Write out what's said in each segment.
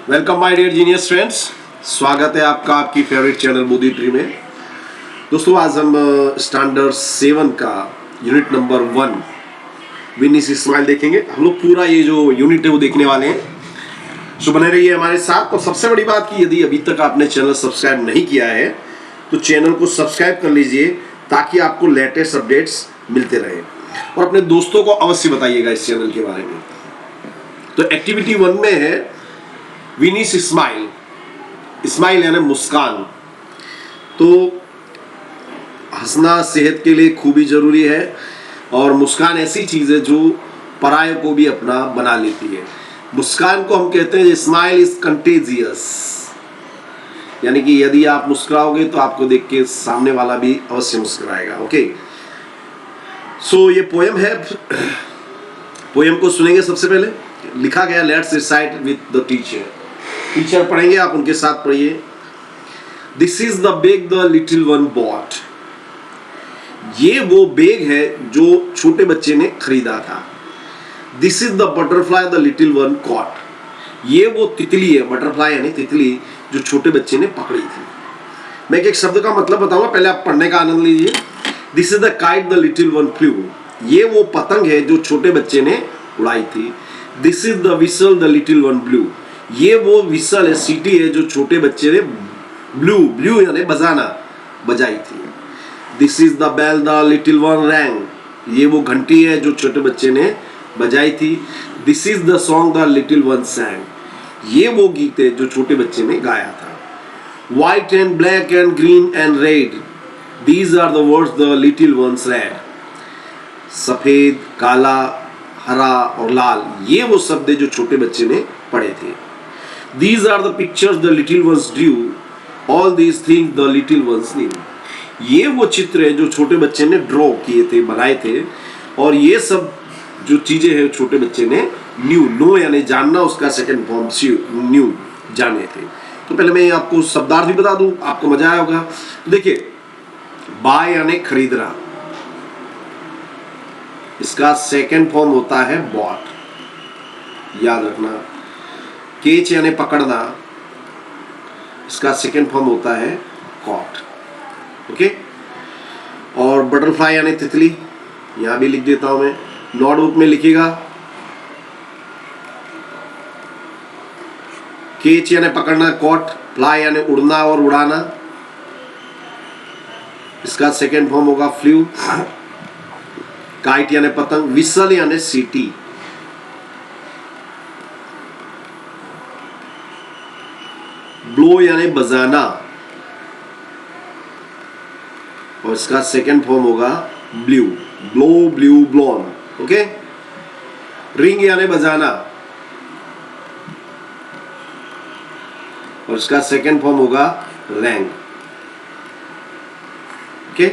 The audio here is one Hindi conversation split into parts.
Welcome my dear genius friends. स्वागत है आपका आपकी फेवरेट चैनल मोदी ट्री में। दोस्तों आज हम स्टैंडर्ड 7 का यूनिट नंबर 1 विनीस इस्माइल देखेंगे। हम लोग पूरा ये जो यूनिट है वो देखने वाले हैं, तो बने रहिए हमारे साथ। और सबसे बड़ी बात कि यदि अभी तक आपने चैनल सब्सक्राइब नहीं किया है तो चैनल को सब्सक्राइब कर लीजिए ताकि आपको लेटेस्ट अपडेट्स मिलते रहे, और अपने दोस्तों को अवश्य बताइएगा इस चैनल के बारे में। तो एक्टिविटी 1 में है विनीस इस्माइल। इस्माइल यानी मुस्कान। तो हंसना सेहत के लिए खूब ही जरूरी है, और मुस्कान ऐसी चीज है जो पराये को भी अपना बना लेती है। मुस्कान को हम कहते हैं स्माइल इज कंटेजियस, यानी कि यदि आप मुस्कुराओगे तो आपको देख के सामने वाला भी अवश्य मुस्कुराएगा। ओके, सो ये पोएम है। पोएम को सुनेंगे। सबसे पहले लिखा गया let's recite with the teacher. Teacher पढ़ेंगे, आप उनके साथ पढ़िए। This is the bag the little one bought. ये वो बैग है जो छोटे बच्चे ने खरीदा था। This is the butterfly the little one caught. ये वो तितली है, बटरफ्लाई यानी तितली, जो छोटे बच्चे ने पकड़ी थी। मैं एक शब्द का मतलब बताऊंगा, पहले आप पढ़ने का आनंद लीजिए। This is the kite the little one flu. ये वो पतंग है जो छोटे बच्चे ने उड़ाई थी। This is the whistle the little one blue. ये वो विसल है, सीटी है, जो छोटे बच्चे ने ब्लू ब्लू यानी बजाना बजाई थी। This is the bell the little one rang. ये वो घंटी है जो छोटे बच्चे ने बजाई थी। This is the song the little one सैंग। ये वो गीत है जो छोटे बच्चे ने गाया था। White and black and green and red, these are the words the little ones read. सफेद, काला, हरा और लाल, ये वो शब्द है जो छोटे बच्चे ने पढ़े थे। These are the pictures the little ones drew. All these things the little ones knew. ये वो चित्र है जो छोटे बच्चे ने ड्रॉ किए थे, बनाए थे, और ये सब जो चीजें हैं छोटे बच्चे ने न्यू, नो यानी जानना, उसका सेकंड फॉर्म न्यू, जाने थे। तो पहले मैं आपको शब्दार्थ भी बता दूं, आपको मजा आया होगा। देखिए, बाय यानी खरीदना, इसका सेकंड फॉर्म होता है बॉट, याद रखना। केच यानी पकड़ना, इसका सेकंड फॉर्म होता है कॉट। ओके, और बटरफ्लाई यानी तितली, यहां भी लिख देता हूं मैं, नोटबुक में लिखिएगा। केच यानी पकड़ना, कॉट। फ्लाई यानी उड़ना और उड़ाना, इसका सेकंड फॉर्म होगा फ्लू। काइट यानी पतंग। विसल यानी सीटी। ब्लो यानी बजाना, और इसका सेकंड फॉर्म होगा blue, blow blue blown. Okay, ring यानी बजाना, और इसका सेकंड फॉर्म होगा रैंग। ओके,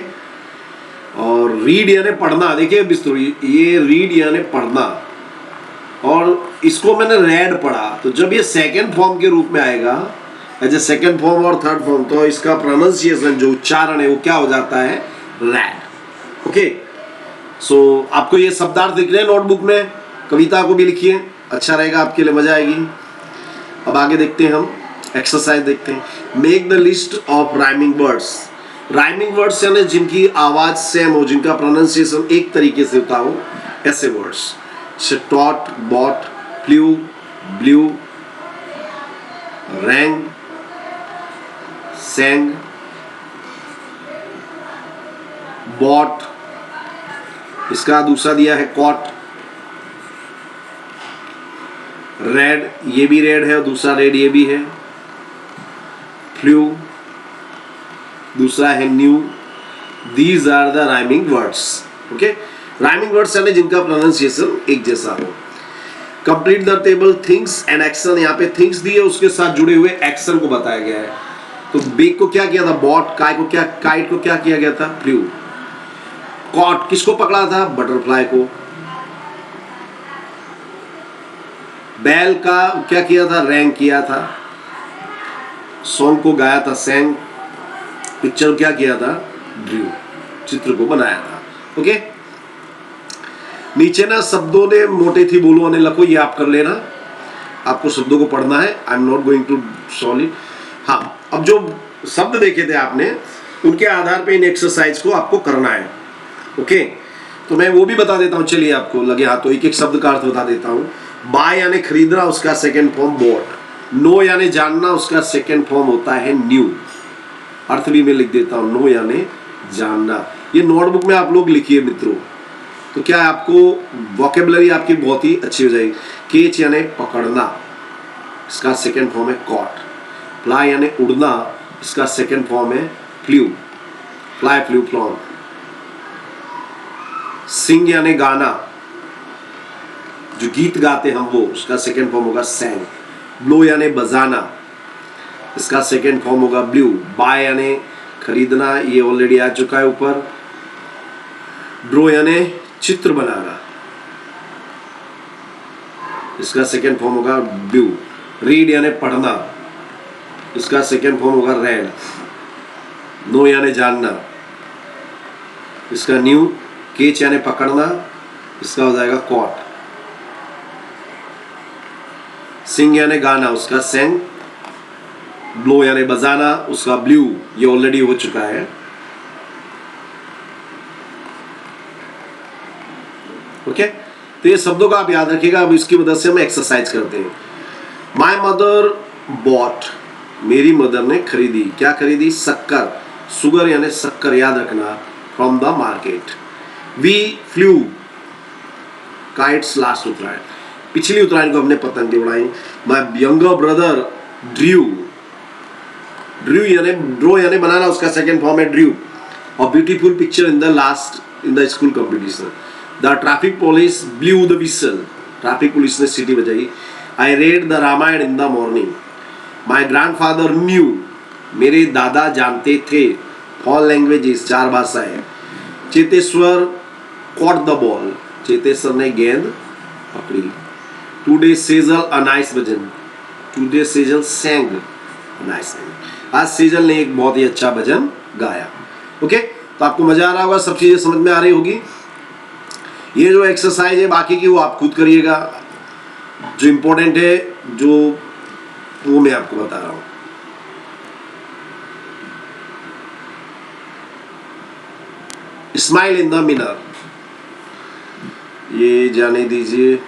और रीड यानी पढ़ना। देखिए बिस्तुर, ये रीड यानी पढ़ना, और इसको मैंने रेड पढ़ा, तो जब ये सेकंड फॉर्म के रूप में आएगा एज ए सेकेंड फॉर्म और थर्ड फॉर्म, तो इसका प्रोनाउंसिएशन जो उच्चारण है वो क्या हो जाता है, रैड। ओके, सो आपको ये शब्दार्थ दिख रहे हैं नोटबुक में, कविता को भी लिखिए, अच्छा रहेगा, आपके लिए मजा आएगी। अब आगे देखते हैं, हम एक्सरसाइज देखते हैं। Make the list of rhyming words. Rhyming words यानी जिनकी आवाज सेम हो, जिनका प्रोनाउंसिएशन एक तरीके से होता हो, ऐसे words. Taught, bought, flew, blew, rang, sang, bought, इसका दूसरा दिया है कॉट। रेड, ये भी रेड है, और दूसरा रेड ये भी है। फ्लू, दूसरा है new. These are the rhyming words. Okay, rhyming words यानी जिनका प्रोनाउंसिएशन एक जैसा हो। Complete the table things and action. यहाँ पे थिंग्स दिए, उसके साथ जुड़े हुए एक्शन को बताया गया है। तो बेग को क्या किया था, बॉट। काइट को क्या किया गया था, फ्लू। कॉट किसको पकड़ा था, बटरफ्लाई को। बैल का क्या किया था, रैंग किया था। सॉन्ग को गाया था, सैंग। पिक्चर क्या किया था, ड्रू, चित्र को बनाया था। ओके, नीचे ना शब्दों ने मोटे थी बोलो ने लखो, ये आप कर लेना। आपको शब्दों को पढ़ना है। I am not going to solve. हाँ, अब जो शब्द देखे थे आपने, उनके आधार पे इन एक्सरसाइज को आपको करना है। ओके, तो मैं वो भी बता देता हूँ, चलिए आपको लगे हाथ तो एक एक शब्द का अर्थ बता देता हूँ। बाय यानी खरीदना, उसका सेकेंड फॉर्म बॉट। नो यानी जानना, उसका सेकेंड फॉर्म होता है न्यू। अर्थ भी मैं लिख देता हूँ, नो यानी जानना। ये नोटबुक में आप लोग लिखिए मित्रों, तो क्या आपको वोकेबलरी आपकी बहुत ही अच्छी हो जाएगी। केच यानी पकड़ना, इसका सेकेंड फॉर्म है कॉट। फ्लाई यानी उड़ना, इसका सेकेंड फॉर्म है फ्लू, फ्लाई फ्लू फ्लॉन। सिंग यानी गाना, जो गीत गाते हम वो, उसका सेकेंड फॉर्म होगा सैंग। ब्लो यानी बजाना, इसका सेकेंड फॉर्म होगा ब्लू। बाय यानी खरीदना, ये ऑलरेडी आ चुका है ऊपर। ड्रो यानी चित्र बनाना, इसका सेकेंड फॉर्म होगा ब्लू। रीड यानी पढ़ना, इसका सेकेंड फॉर्म होगा रेड। नो यानी जानना, इसका न्यू। केच यानी पकड़ना, इसका हो जाएगा कॉट। सिंग यानी गाना, उसका सेंग। ब्लो यानी बजाना, उसका ब्लू, ये ऑलरेडी हो चुका है। ओके, तो ये शब्दों का आप याद रखिएगा। अब इसकी मदद से हम एक्सरसाइज करते हैं। माई मदर बॉट, मेरी मदर ने खरीदी। क्या खरीदी? शक्कर, सुगर यानी शक्कर, याद रखना, from the market. We flew kites last Uttarayan, पिछली उत्तरायण को हमने पतंगे उड़ाई। My younger brother drew, drew यानी ड्रो यानी बनाना, उसका सेकेंड फॉर्म है ड्रू। और beautiful picture in the last in the school competition. The traffic police blew the whistle, traffic police ने सीटी बजाई। I read the Ramayana in the morning. My grandfather knew, मेरे दादा जानते थे। ऑल लैंग्वेजेस, 4 भाषाएं। Cheteshwar caught the ball, Cheteshwar ने गेंद पकड़ी। Today Sejal a nice bhajan, today Sejal sang nice. आज सेजल ने एक बहुत ही अच्छा भजन गाया। ओके, तो आपको मजा आ रहा होगा, सब चीजें समझ में आ रही होगी। ये जो एक्सरसाइज है बाकी की वो आप खुद करिएगा, जो इंपॉर्टेंट है जो वो मैं आपको बता रहा हूं। स्माइल इन द मिरर, ये जाने दीजिए।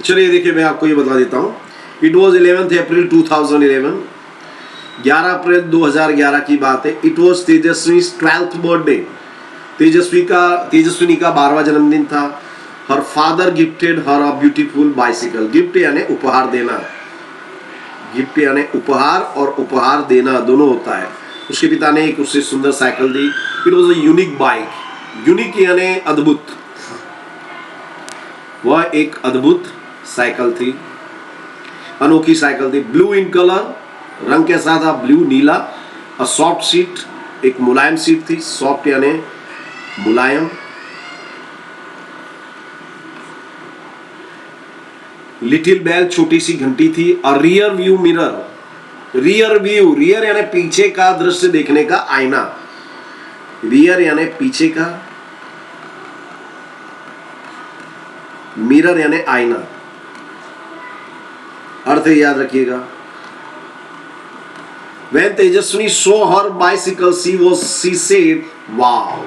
चलिए देखिए, मैं आपको ये बता देता हूँ। इट वॉज 11 अप्रैल 2011, 11 अप्रैल 2011 की बात है। It was Tejashwi 12th birthday, Tejaswini का 12वां जन्मदिन था। Her father gifted her a beautiful bicycle, gift यानी उपहार देना, गिफ्ट यानी उपहार और उपहार देना दोनों होता है। उसके पिता ने एक उससे सुंदर cycle the. It was a unique bike, unique यानी अद्भुत, वह एक अद्भुत साइकिल थी, अनोखी साइकिल थी। ब्लू इन कलर, रंग कैसा था? Blue, Neela. A soft seat, एक मुलायम सीट थी। सॉफ्ट यानी मुलायम। लिटिल बेल, छोटी सी घंटी थी। A rear view mirror, rear view, rear यानी पीछे का दृश्य देखने का आईना, रियर यानी पीछे का, मिरर यानी आईना। अर्थ याद रखिएगा। When Tejaswini saw her bicycle, she said, wow.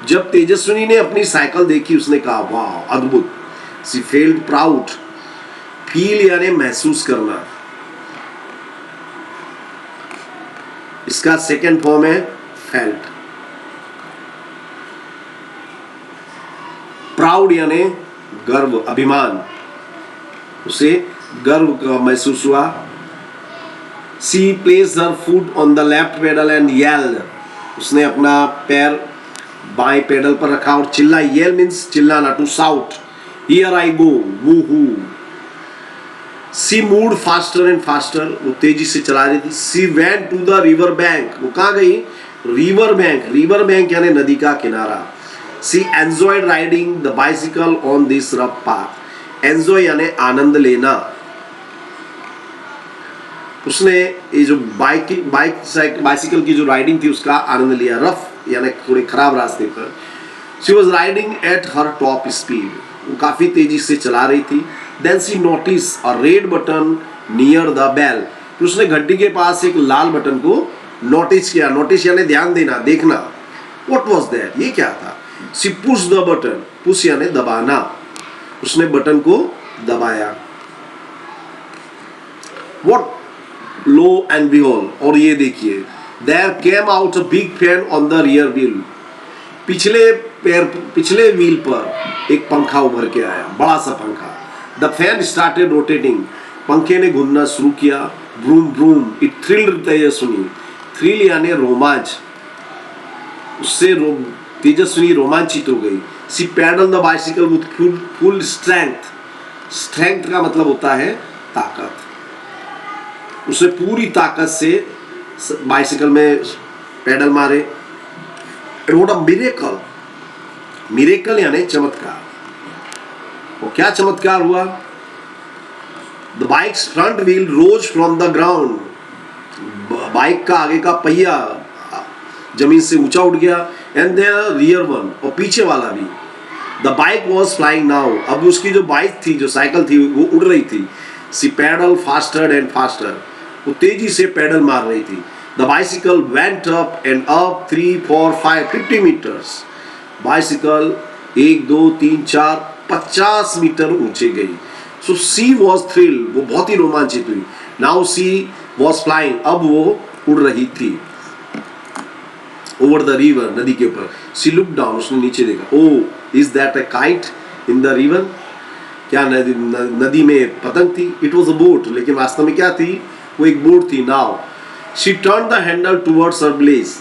जब तेजस्विनी ने अपनी साइकिल देखी उसने कहा वाह, अद्भुत। She felt proud, फील यानी महसूस करना, इसका सेकेंड फॉर्म है फेल्ट। प्राउड यानी गर्व, अभिमान, उसे गर्व का महसूस हुआ। She placed her foot on the left pedal and yelled, उसने अपना पैर बाएं पेडल पर रखा और चिल्लाई। yell means चिल्लाना, to shout, here I go, woohoo। She moved faster and faster, वो तेजी से चला रही थी. She went to the river bank, वो कहाँ गई? River bank. रिवर बैंक यानी नदी का किनारा. She enjoyed riding the bicycle on this rough path. Enjoy यानी आनंद लेना. उसने ये जो बाइसिकल की जो राइडिंग थी उसका आनंद लिया. रफ यानी थोड़े खराब रास्ते पर. She was riding at her top speed, वो काफी तेजी से चला रही थी. Then she notice a red button near the bell, उसने घंटी के पास एक लाल बटन को नोटिस किया. नोटिस यानी ध्यान देना, देखना. व्हाट वाज दैट, ये क्या था? She push the button, push यानी दबाना. उसने बटन को दबाया. व्हाट लो एंड बिहोल्ड, और ये देखिए, there came out a big fan on the rear wheel. पिछले व्हील पर एक पंखा उभर के आया, बड़ा सा पंखा. द फैन स्टार्टेड रोटेटिंग, पंखे ने घूमना शुरू किया. Vroom vroom, it thrilled Tejaswini. Thrill यानी रोमांच, उससे तेजस्विनी रोमांचित हो गई. She pedal the bicycle with full strength. Strength का मतलब होता है ताकत. उसने पूरी ताकत से बाइसिकल में पैडल मारे. व्हाट अ मिरेकल, मिरेकल यानी चमत्कार. वो क्या चमत्कार हुआ? The bike's front wheel rose from the ground. Bike का आगे का पहिया जमीन से ऊंचा उठ गया. एंड द रियर वन, और पीछे वाला भी. The bike was flying now, अब उसकी जो बाइक थी, जो साइकिल थी, वो उड़ रही थी. She pedal faster and faster, वो तेजी से पैडल मार रही थी. The bicycle went up and up 3, 4, 5, 50 metres. Bicycle 1, 2, 3, 4, 50 metre ऊंचे गई. सो सी वॉज थ्रिल, वो बहुत ही रोमांचित हुई. नाउ सी वॉज फ्लाइंग, अब वो उड़ रही थी ओवर द रिवर, नदी के ऊपर. सी लुक डाउन, उसने नीचे देखा. Oh is that a kite in the river, क्या नदी में पतंग थी? इट वॉज अ बोट, लेकिन वास्तव में क्या थी? वो एक बोट थी, नाव. She turn the handle towards her village,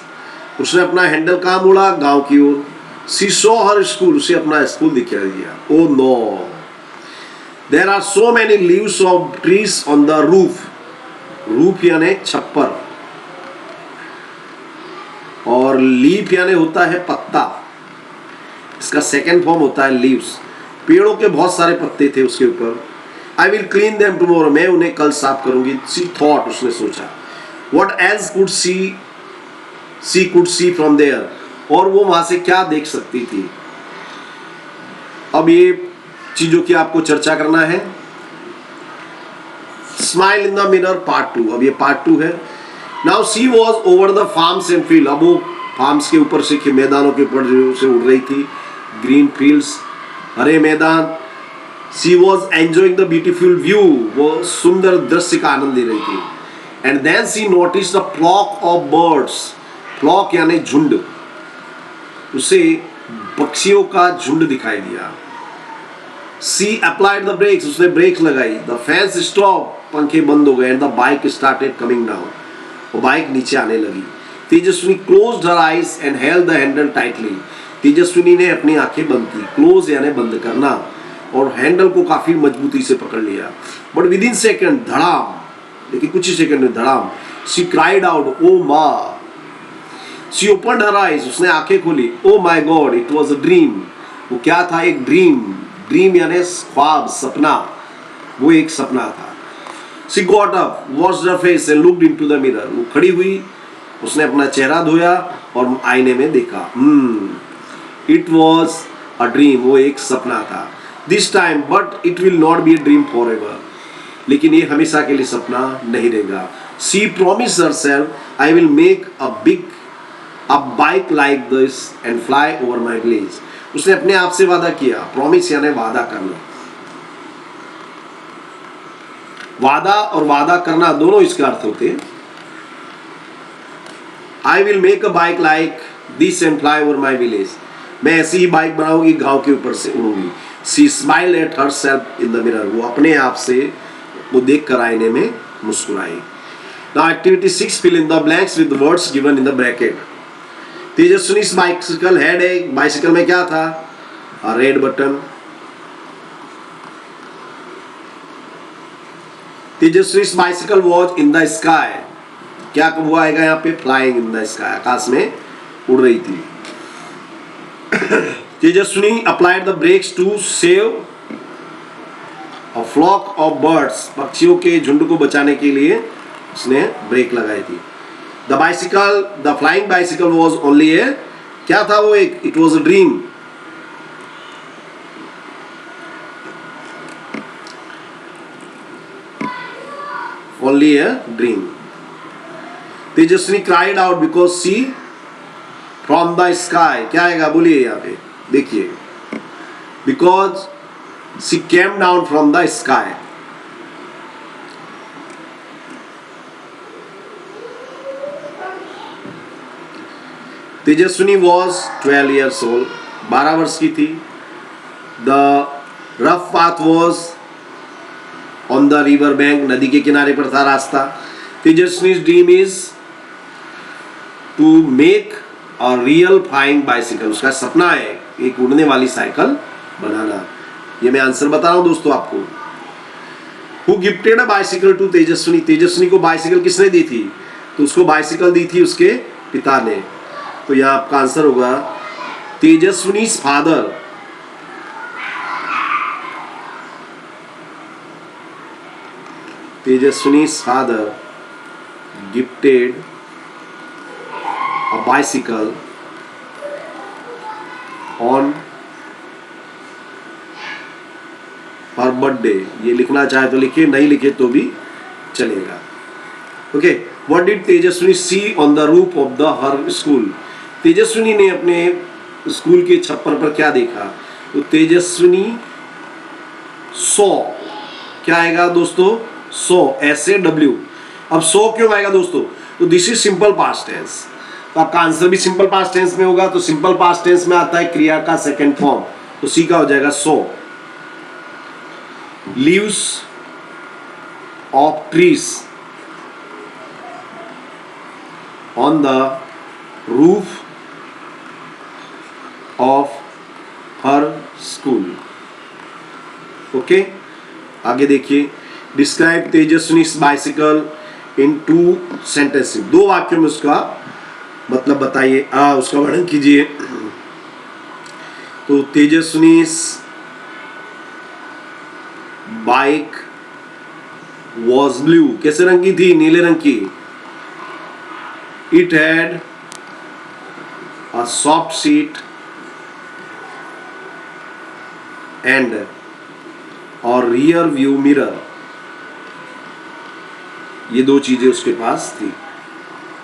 उसने अपना हैंडल कहाँ मोड़ा? गांव की ओर. शी सॉ हर स्कूल, उसे अपना स्कूल दिखाई दिया. Oh no, there are so many leaves of trees on the roof. Roof यानी छप्पर, और लीफ यानी होता है पत्ता. इसका सेकेंड फॉर्म होता है लीव्स. पेड़ों के बहुत सारे पत्ते थे उसके ऊपर. I will clean them tomorrow, मैं उन्हें कल साफ करूंगी. सी थॉट, उसने सोचा. What else could she could see from there, और वो वहां से क्या देख सकती थी? अब ये चीजों की आपको चर्चा करना है. Smile in the mirror part 2, अब ये पार्ट 2 है. Now see was over the farms and field, अब वो फार्म्स के ऊपर से, मैदानों के ऊपर से उड़ रही थी. ग्रीन फील्ड्स, हरे मैदान. She was enjoying the beautiful view, वो सुंदर दृश्य का आनंद ले रही थी. And then she notice the flock of birds. Flock यानी झुंड, उसे पक्षियों का झुंड दिखाई दिया. सी अप्लाइड द ब्रेक्स, उसने ब्रेक लगाई. द फैंस स्टॉप, पंखे बंद हो गए. And the bike started coming down, वो बाइक नीचे आने लगी. Tejaswini closed her eyes and held the handle tightly. Tejaswini ने अपनी आंखें बंद की. क्लोज यानी बंद करना, और हैंडल को काफी मजबूती से पकड़ लिया. बट विद इन सेकेंड, धड़ाम, लेकिन कुछ ही सेकंड में धड़ाम. सी क्राइड आउट, ओ माँ. सी ओपन्ड हर आईज, उसने आंखें खोली. Oh my God, it was a dream. वो क्या था? एक ड्रीम. ड्रीम यानी ख्वाब, सपना. वो एक सपना था. She got up, washed her face and looked into the mirror. वो खड़ी हुई, उसने अपना चेहरा धोया और आईने में देखा. इट वॉज अ ड्रीम, वो एक सपना था. This time, but it will not be a dream forever, लेकिन ये हमेशा के लिए सपना नहीं रहेगा. She promise herself, I will make a bike like this and fly over my village. उसने अपने आप से वादा किया. प्रॉमिस यानी वादा करना. वादा और वादा करना दोनों इसका अर्थ होते हैं. I will make a bike like this and fly over my village, मैं ऐसी ही बाइक बनाऊंगी, गांव के ऊपर से उड़ूंगी. She smile at herself in the mirror, वो अपने आप से वो देख कर आईने में मुस्कुराई. Now activity 6, fill in the blanks with words given in the bracket. Tejaswini bicycle had a, bicycle में क्या था? A red button. Tejaswi's bicycle was in the sky. क्या हुआ आएगा यहाँ पे? फ्लाइंग इन द स्काई, आकाश में उड़ रही थी। Tejaswini applied the brakes to save a flock of birds, पक्षियों के झुंड को बचाने के लिए उसने ब्रेक लगाई थी। The bicycle, the flying bicycle was only a, क्या था वो? एक, it was a dream. Only a dream. Tejaswini cried out because she from the sky, क्या आएगा बोलिए यहाँ पे, देखिए, because she came down from the sky. Tejaswini was 12 years old, 12 वर्ष की थी। The rough path was on the river bank, नदी के किनारे पर था रास्ता। Tejaswi's dream is to make a real flying bicycle, उसका सपना है एक उड़ने वाली साइकिल बनाना। ये मैं आंसर बता रहा हूं दोस्तों आपको। Who gifted a bicycle to Tejaswini, Tejaswini को बाइसिकल किसने दी थी? तो उसको बाइसिकल दी थी उसके पिता ने। तो यहां आपका आंसर होगा तेजस्विनी's father Tejaswini's father gifted a bicycle on her birthday. ये लिखना चाहे तो लिखे, नहीं लिखे तो भी चलेगा। Okay, what did Tejaswini see on the roof of the her school? Tejaswini ने अपने स्कूल के छप्पर पर क्या देखा? तो तेजस्विनी सॉ, क्या आएगा दोस्तों? सो, SAW। अब सो क्यों आएगा दोस्तों? तो this is simple past tense, तो आपका आंसर भी सिंपल पास्ट टेंस में होगा। तो सिंपल पास्ट टेंस में आता है क्रिया का सेकंड फॉर्म, तो सी का हो जाएगा सो। Leaves of trees on the roof of her school. Okay, आगे देखिए, describe Tejaswini's bicycle in 2 sentences, 2 वाक्यों में उसका मतलब बताइए, उसका वर्णन कीजिए। तो तेजस्विनी's बाइक वॉज ब्लू, कैसे रंग की थी? नीले रंग की। It had a soft seat and और रियर व्यू मिरर, ये 2 चीजें उसके पास थी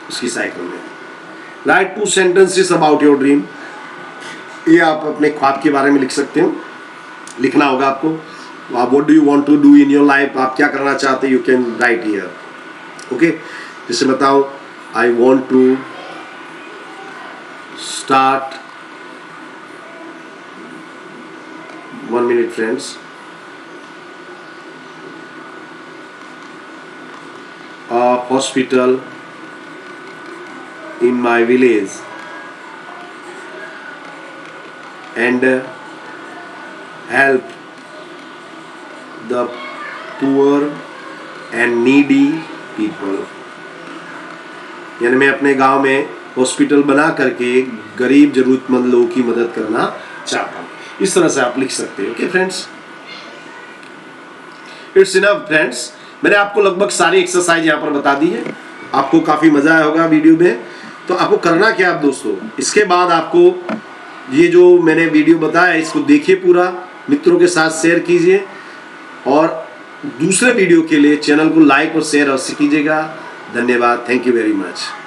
उसकी साइकिल में। Right 2 sentences about your dream, ये आप अपने ख्वाब के बारे में लिख सकते हो। लिखना होगा आपको, what do you want to do in your life, आप क्या करना चाहते हैं, you can write here. Okay, जैसे बताओ, I want to start, 1 minute friends, a hospital in my village and help the poor and needy people। यानी मैं अपने गांव में हॉस्पिटल बना करके गरीब जरूरतमंद लोगों की मदद करना चाहता हूँ। इस तरह से आप लिख सकते हैं। Okay friends, it's enough friends, मैंने आपको लगभग सारी एक्सरसाइज यहाँ पर बता दी है। आपको काफ़ी मज़ा आया होगा वीडियो में। तो आपको करना क्या आप दोस्तों, इसके बाद आपको ये जो मैंने वीडियो बताया इसको देखिए पूरा, मित्रों के साथ शेयर कीजिए और दूसरे वीडियो के लिए चैनल को लाइक और शेयर अवश्य कीजिएगा। धन्यवाद, थैंक यू वेरी मच।